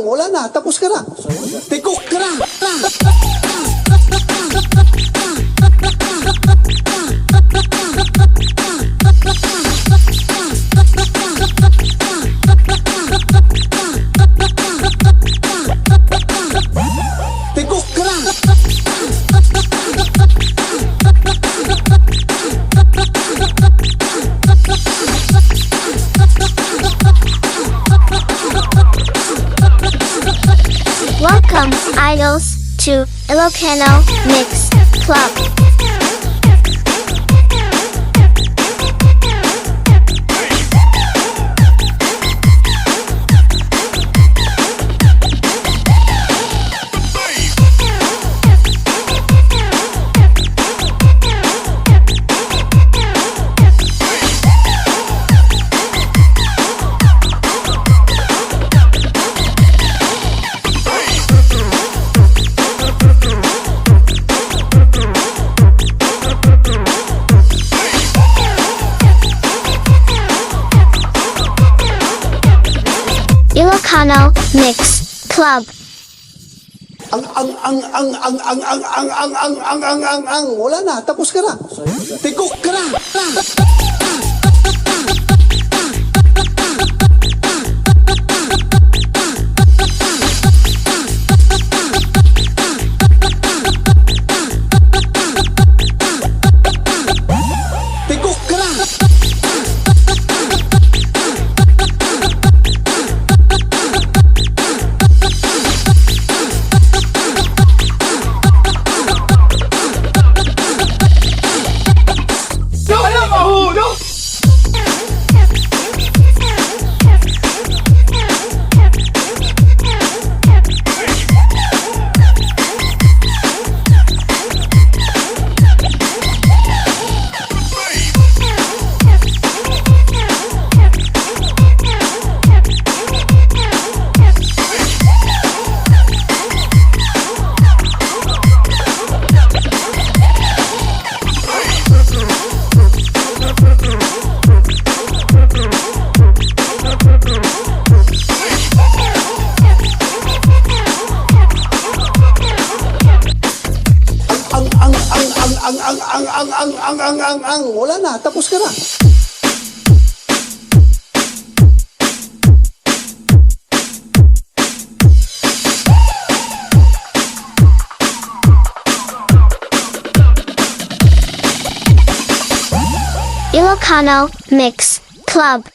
Wala na, tapos ka na. Tigok ka na. Tigok ka na. Welcome, idols, to Ilocano Mix Club. Ilocano Mix Club. Wala na, tapos ka na. Tigok ka na. Tigok ka na. Wala na, tapos ka na. Ilocano Mix Club.